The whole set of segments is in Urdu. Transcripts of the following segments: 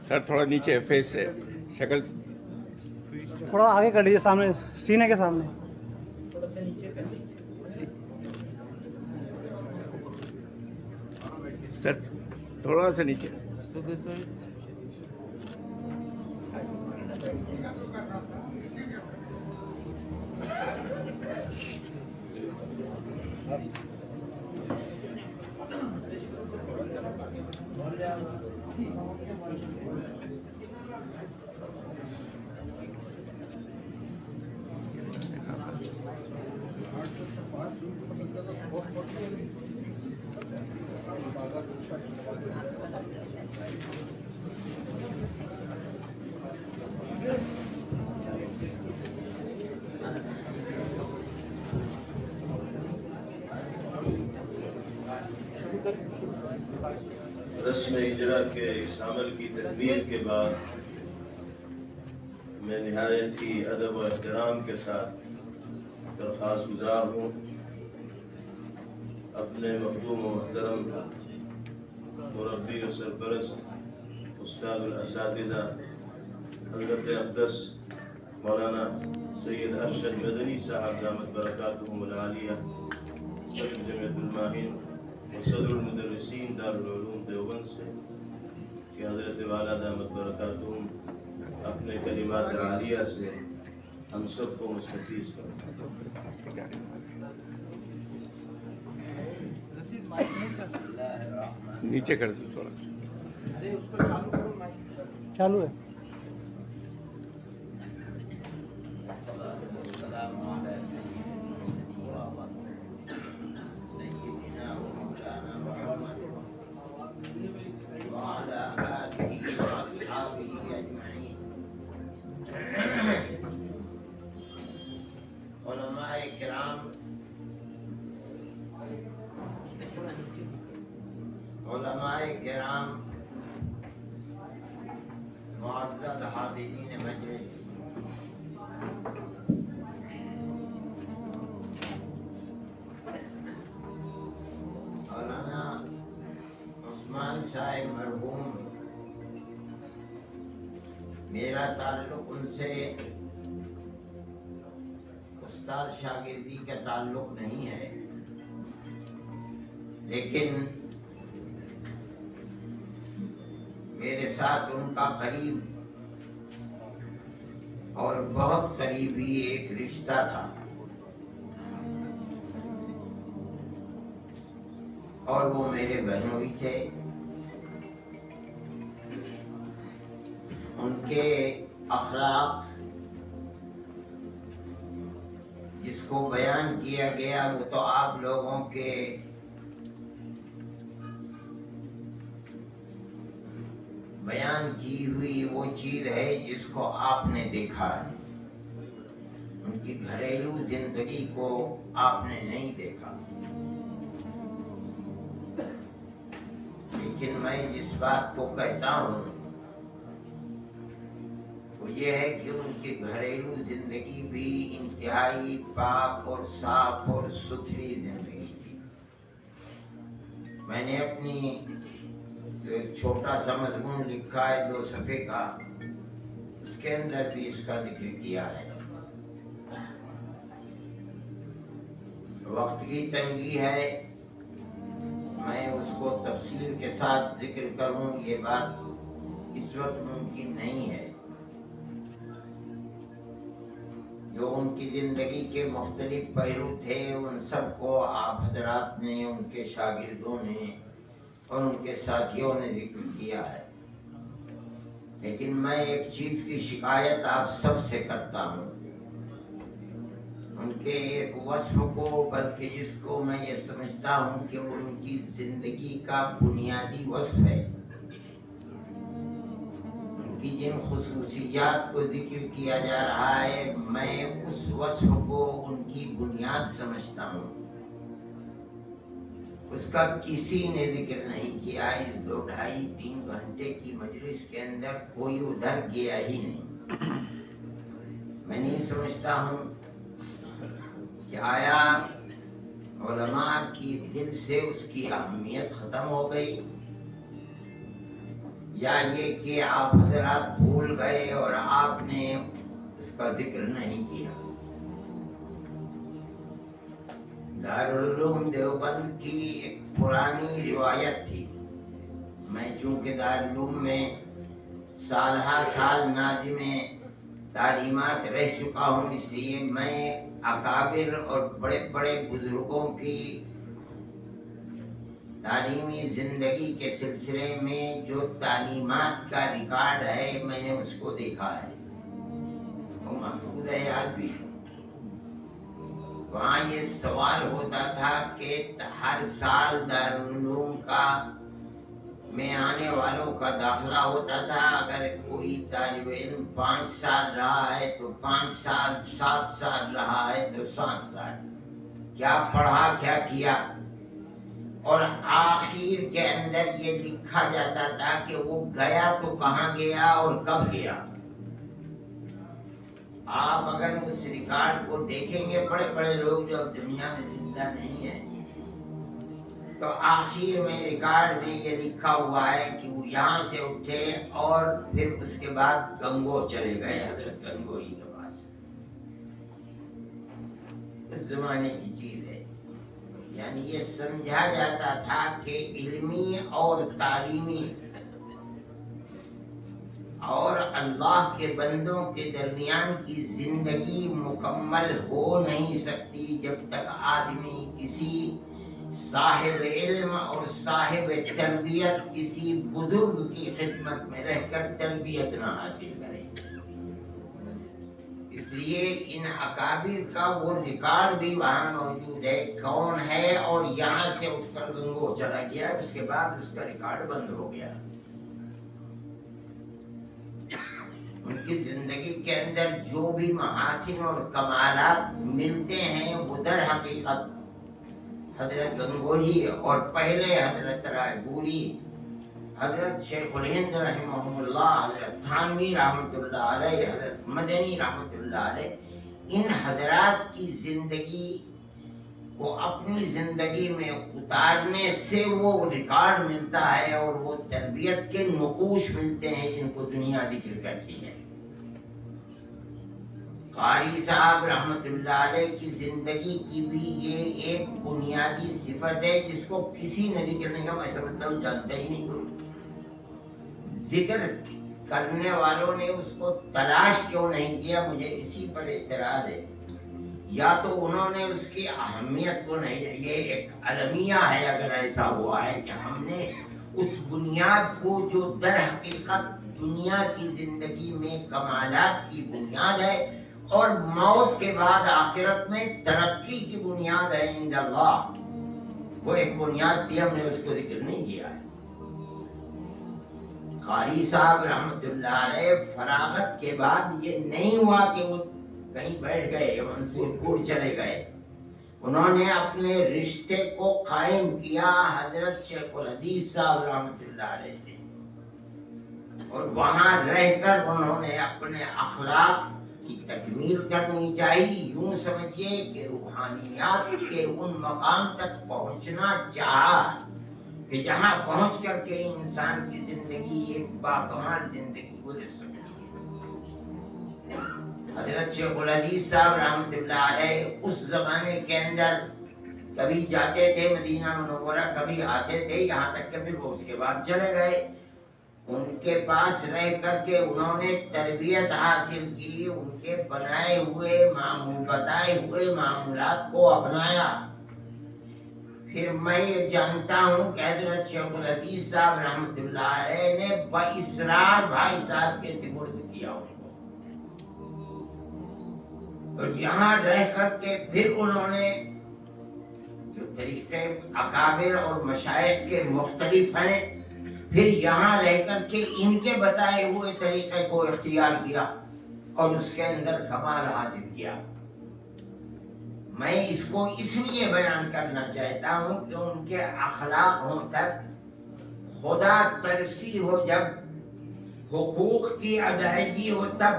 سر تھوڑا نیچے فیس سے شکل تھوڑا آگے کر لیجیے، سامنے سینے کے سامنے. سر تھوڑا سا نیچے. رسم اجرا کے اس عمل کی تکمیل کے بعد میں نہایت ہی ادب و احترام کے ساتھ درخواست گزار ہوں اپنے مخدوم و محترم مربی و سرپرست استاد الاساتذہ حضرت اقدس مولانا سید ارشد مدنی صاحب دامت برکاتہم العالیہ صدر جمعیت الماہین و صدر المدرسین دارالعلوم دیوبند سے کہ حضرت والا دامت برکاتہم اپنے کلمات عالیہ سے ہم سب کو مستفیض کریں. نیچے کر دو تھوڑا سا. چالو ہے. علماء کرام، معزز حاضرین مجلس، مولانا عثمان صاحب مرحوم، میرا تعلق ان سے استاد شاگردی کا تعلق نہیں ہے، لیکن میرے ساتھ ان کا قریب اور بہت قریبی ایک رشتہ تھا، اور وہ میرے بہنوئی تھے. ان کے اخلاق جس کو بیان کیا گیا وہ تو آپ لوگوں کے بیان کی ہوئی وہ چیز ہے جس کو آپ نے دیکھا ہے. ان کی گھریلو زندگی کو آپ نے نہیں دیکھا، لیکن میں جس بات کو کہتا ہوں وہ یہ ہے کہ ان کی گھریلو زندگی بھی انتہائی پاک اور صاف اور ستھری زندگی تھی. میں نے اپنی ایک چھوٹا سا مضمون لکھا ہے 2 صفحے کا، اس کے اندر بھی اس کا ذکر کیا ہے. وقت کی تنگی ہے، میں اس کو تفصیل کے ساتھ ذکر کروں یہ بات اس وقت ممکن نہیں ہے. جو ان کی زندگی کے مختلف پہلو تھے ان سب کو آپ حضرات نے، ان کے شاگردوں نے اور ان کے ساتھیوں نے ذکر کیا ہے. لیکن میں ایک چیز کی شکایت آپ سب سے کرتا ہوں، ان کے ایک وصف کو، بلکہ جس کو میں یہ سمجھتا ہوں کہ وہ ان کی زندگی کا بنیادی وصف ہے. ان کی جن خصوصیات کو ذکر کیا جا رہا ہے میں اس وصف کو ان کی بنیاد سمجھتا ہوں. اس کا کسی نے ذکر نہیں کیا. اس 2-2.5-3 گھنٹے کی مجلس کے اندر کوئی ادھر گیا ہی نہیں. میں نہیں سمجھتا ہوں کہ آیا علماء کی دل سے اس کی اہمیت ختم ہو گئی یا یہ کہ آپ حضرات بھول گئے اور آپ نے اس کا ذکر نہیں کیا؟ دارالعلوم دیوبند کی ایک پرانی روایت تھی. میں چونکہ دارالعلوم میں سالہ سال ناظم تعلیمات رہ چکا ہوں، اس لیے میں اکابر اور بڑے بڑے بزرگوں کی تعلیمی زندگی کے سلسلے میں جو تعلیمات کا ریکارڈ ہے میں نے اس کو دیکھا ہے، وہ محفوظ ہے آج بھی. وہاں یہ سوال ہوتا تھا کہ ہر سال دارالعلوم کا میں آنے والوں کا داخلہ ہوتا تھا. اگر کوئی طالب علم 5 سال رہا ہے تو 5 سال، 7 سال رہا ہے تو 7 سال، کیا پڑھا کیا کیا، اور آخر کے اندر یہ لکھا جاتا تھا کہ وہ گیا تو کہاں گیا اور کب گیا. آپ اگر اس ریکارڈ کو دیکھیں گے، بڑے بڑے لوگ جو اب دنیا میں زندہ نہیں ہیں، تو آخر میں ریکارڈ میں یہ لکھا ہوا ہے کہ وہ یہاں سے اٹھے اور پھر اس کے بعد گنگو چلے گئے، حضرت گنگوئی کے پاس. اس زمانے کی چیز ہے. یعنی یہ سمجھا جاتا تھا کہ علمی اور تعلیمی اور اللہ کے بندوں کے درمیان کی زندگی مکمل ہو نہیں سکتی جب تک آدمی کسی صاحب علم اور صاحب تربیت، کسی بزرگ کی خدمت میں رہ کر تربیت نہ حاصل کرے. اس لیے ان اکابر کا وہ ریکارڈ بھی وہاں موجود ہے، کون ہے اور یہاں سے اٹھ کر گنگو چلا گیا، اس کے بعد اس کا ریکارڈ بند ہو گیا. ان کی زندگی کے اندر جو بھی محاسن اور کمالات ملتے ہیں وہ در حقیقت حضرت گنگوہی اور پہلے حضرت رائے پوری، حضرت شیخ الہند رحمہ اللہ، حضرت تھانوی رحمۃ اللہ علیہ، حضرت مدنی رحمۃ اللہ علیہ، ان حضرات کی زندگی کو اپنی زندگی میں اتارنے سے وہ ریکارڈ ملتا ہے اور وہ تربیت کے نقوش ملتے ہیں جن کو دنیا ذکر کرتی ہے. قاری صاحب رحمت اللہ علیہ کی زندگی کی بھی یہ ایک بنیادی صفت ہے جس کو کسی نے ذکر نہیں کیا. میں سمجھتا ہوں جانتا ہی نہیں کوئی. ذکر کرنے والوں نے اس کو تلاش کیوں نہیں کیا، مجھے اسی پر اعتراض ہے. یا تو انہوں نے اس کی اہمیت کو نہیں، یہ ایک المیہ ہے اگر ایسا ہوا ہے کہ ہم نے اس بنیاد کو جو در حقیقت دنیا کی زندگی میں کمالات کی بنیاد ہے اور موت کے بعد آخرت میں ترقی کی بنیاد ہے عند اللہ، وہ ایک بنیاد تھی، ہم نے اس کو ذکر نہیں کیا ہے. قاری صاحب رحمت اللہ علیہ فراغت کے بعد یہ نہیں ہوا کہ وہ کہیں بیٹھ گئے، منصور پور چلے گئے. انہوں نے اپنے رشتے کو قائم کیا حضرت شیخ الحدیث صاحب رحمت اللہ علیہ سے، اور وہاں رہ کر انہوں نے اپنے اخلاق کی تکمیل کرنی چاہیے. یوں سمجھیے کہ روحانیات کے ان مقام تک پہنچنا چاہا کہ جہاں پہنچ کر کے انسان کی زندگی ایک باکمال زندگی گزر سکتی ہے. حضرت شیخ الحدیث صاحب رحمت اللہ علیہ اس زمانے کے اندر کبھی جاتے تھے مدینہ منورہ، کبھی آتے تھے، یہاں تک کہ پھر وہ اس کے بعد چلے گئے. ان کے پاس رہ کر کے انہوں نے تربیت حاصل کی، ان کے بنائے ہوئے بتائے ہوئے معمولات کو اپنایا. پھر میں یہ جانتا ہوں کہ حضرت شیخ الحدیث صاحب رحمت اللہ علیہ نے باصرار بھائی صاحب کے سپرد کیا ان کو، اور یہاں رہ کر کے پھر انہوں نے جو طریقے اکابر اور مشائخ کے مختلف ہیں، پھر یہاں رہ کر کے ان کے بتائے ہوئے طریقے کو اختیار کیا اور اس کے اندر کمال حاصل کیا. میں اس کو اس لیے بیان کرنا چاہتا ہوں کہ ان کے اخلاق ہوں تک، خدا ترسی ہو جب، حقوق کی ادائیگی ہو تب،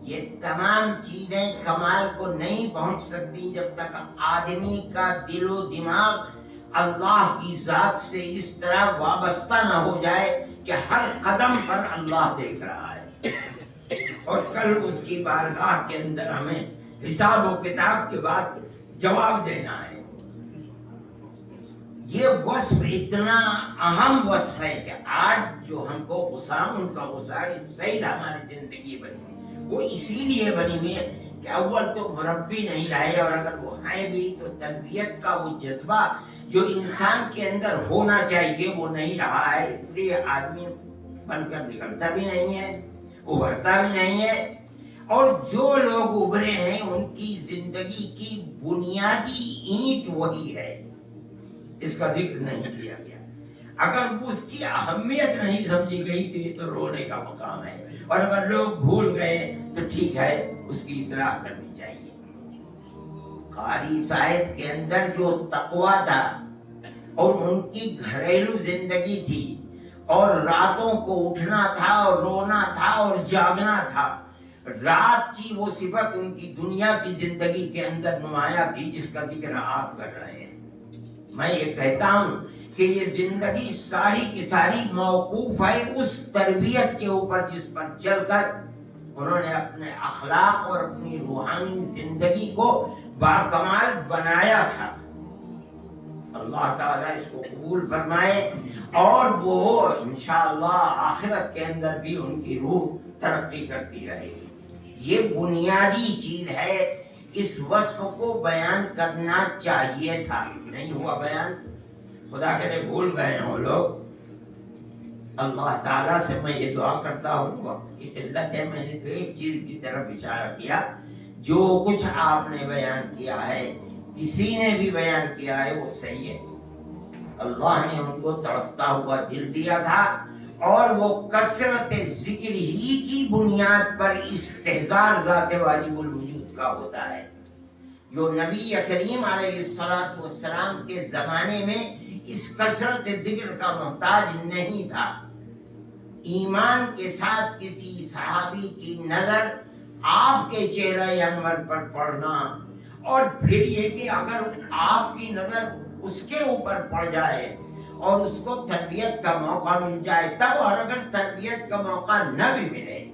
یہ تمام چیزیں کمال کو نہیں پہنچ سکتی جب تک آدمی کا دل و دماغ اللہ کی ذات سے اس طرح وابستہ نہ ہو جائے کہ ہر قدم پر اللہ دیکھ رہا ہے اور کل اس کی بارگاہ کے اندر ہمیں حساب و کتاب کے بعد جواب دینا ہے۔ یہ وصف اتنا اہم وصف ہے کہ آج جو ہم کو غصہ، ان کا غصہ صحیح ہماری زندگی بنی، وہ اسی لیے بنی ہوئی ہے کہ اول تو مربی نہیں رہے، اور اگر وہ ہیں بھی تو تربیت کا وہ جذبہ جو انسان کے اندر ہونا چاہیے وہ نہیں رہا ہے، اس لیے آدمی بن کر نکلتا بھی نہیں ہے، ابھرتا بھی نہیں ہے، اور جو لوگ ابھرے ہیں ان کی زندگی کی بنیادی اینٹ وہی ہے، اس کا ذکر نہیں کیا گیا۔ اگر اس کی اہمیت نہیں سمجھی گئی تو یہ تو رونے کا مقام ہے، اور اگر لوگ بھول گئے تو ٹھیک ہے، اس کی اصلاح کرنی چاہیے۔ قاری صاحب کے اندر جو تقویٰ تھا اور ان کی گھریلو زندگی تھی، اور راتوں کو اٹھنا تھا اور رونا تھا اور جاگنا تھا، رات کی وہ صفت ان کی دنیا کی زندگی کے اندر نمایاں تھی جس کا ذکر آپ کر رہے ہیں۔ میں یہ کہتا ہوں کہ یہ زندگی ساری کی ساری موقوف ہے اس تربیت کے اوپر جس پر چل کر انہوں نے اپنے اخلاق اور اپنی روحانی زندگی کو باکمال بنایا تھا۔ اللہ تعالیٰ اس کو قبول فرمائے، اور وہ انشاءاللہ آخرت کے اندر بھی ان کی روح ترقی کرتی رہے گی۔ یہ بنیادی چیز ہے، اس وصف کو بیان کرنا چاہیے تھا، نہیں ہوا بیان، خدا کرے بھول گئے ہیں وہ لوگ۔ اللہ تعالیٰ سے میں یہ دعا کرتا ہوں، وقت کی قلت ہے، میں نے تو ایک چیز کی طرف اشارہ کیا، جو کچھ آپ نے بیان کیا ہے، کسی نے بھی بیان کیا ہے، وہ صحیح ہے۔ اللہ نے ان کو تڑپتا ہوا دل دیا تھا، اور وہ کثرت ذکر ہی کی بنیاد پر استحضار ذات واجب الوجود کا ہوتا ہے، جو نبی کریم علیہ السلام کے زمانے میں اس کثرت ذکر کا محتاج نہیں تھا۔ ایمان کے ساتھ کسی صحابی کی نظر آپ کے چہرہ انور پر پڑنا، اور پھر یہ کہ اگر آپ کی نظر اس کے اوپر پڑ جائے اور اس کو تربیت کا موقع مل جائے تب، اور اگر تربیت کا موقع نہ بھی ملے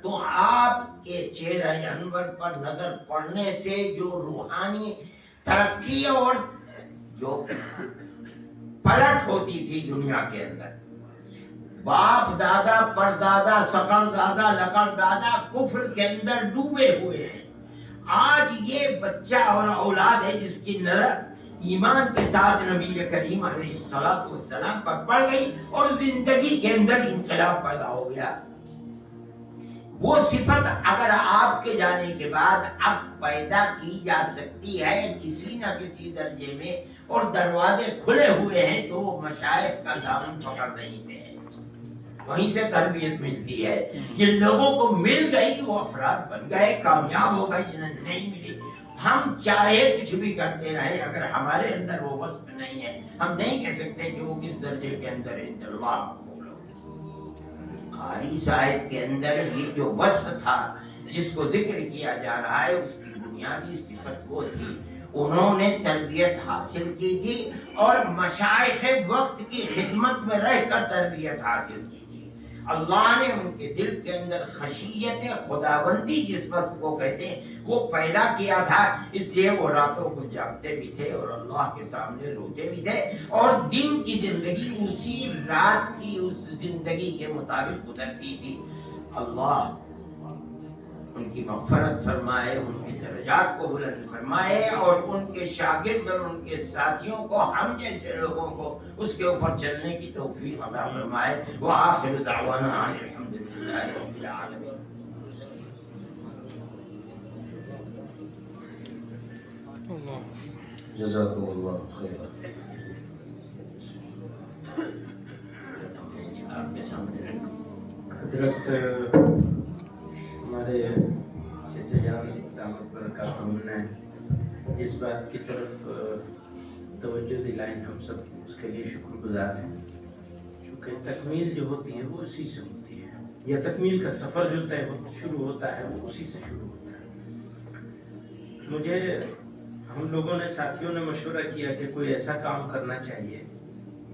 تو آپ کے چہرہ انور پر نظر پڑنے سے جو روحانی ترقی اور جو پلٹ ہوتی تھی دنیا کے اندر، باپ دادا پردادا سکڑ دادا لکڑ دادا کفر کے اندر ڈوبے ہوئے ہیں، آج یہ بچہ اور اولاد ہے جس کی نظر ایمان کے ساتھ نبی کریم علیہ السلام پر پڑ گئی اور زندگی کے اندر انقلاب پیدا ہو گیا۔ وہ صفت اگر آپ کے جانے کے بعد اب پیدا کی جا سکتی ہے کسی نہ کسی درجے میں، اور دروازے کھلے ہوئے ہیں، تو وہ مشائخ کا دامن پکڑ نہیں تھے، وہیں سے تربیت ملتی ہے۔ جن لوگوں کو مل گئی وہ افراد بن گئے، کامیاب ہو گئے، جنہیں نہیں ملی ہم چاہے کچھ بھی کرتے رہے، اگر ہمارے اندر وہ وصف نہیں ہے ہم نہیں کہہ سکتے کہ وہ کس درجے کے اندر ہے۔ اللہ قاری صاحب کے اندر یہ جو وصف تھا جس کو ذکر کیا جا رہا ہے، اس کی بنیادی صفت وہ تھی، انہوں نے تربیت حاصل کی تھی اور مشائخ وقت کی خدمت میں رہ کر تربیت حاصل کی تھی۔ اللہ نے ان کے دل کے اندر خشیت خداوندی جس وقت کو کہتے ہیں وہ پیدا کیا تھا، اس لیے وہ راتوں کو جاگتے بھی تھے اور اللہ کے سامنے روتے بھی تھے، اور دن کی زندگی اسی رات کی اس زندگی کے مطابق گزرتی تھی۔ اللہ ان کی مغفرت فرمائے، ان کے درجات کو بلند فرمائے، اور ان کے شاگرد اور ان کے ساتھیوں کو، ہم جیسے لوگوں کو اس کے اوپر چلنے کی توفیق عطا فرمائے۔ وآخر دعوانا الحمدللہ رب العالمین۔ جزاکم اللہ خیرا۔ آپ کے سامنے حضرت ہمارے چچا جان دامت برکاتہم نے جس بات کی طرف توجہ دلائیں، ہم سب اس کے لیے شکر گزار ہیں، کیونکہ تکمیل جو ہوتی ہے وہ اسی سے ہوتی ہے، یا تکمیل کا سفر جو شروع ہوتا ہے وہ اسی سے شروع ہوتا ہے۔ مجھے ہم لوگوں نے، ساتھیوں نے مشورہ کیا کہ کوئی ایسا کام کرنا چاہیے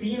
3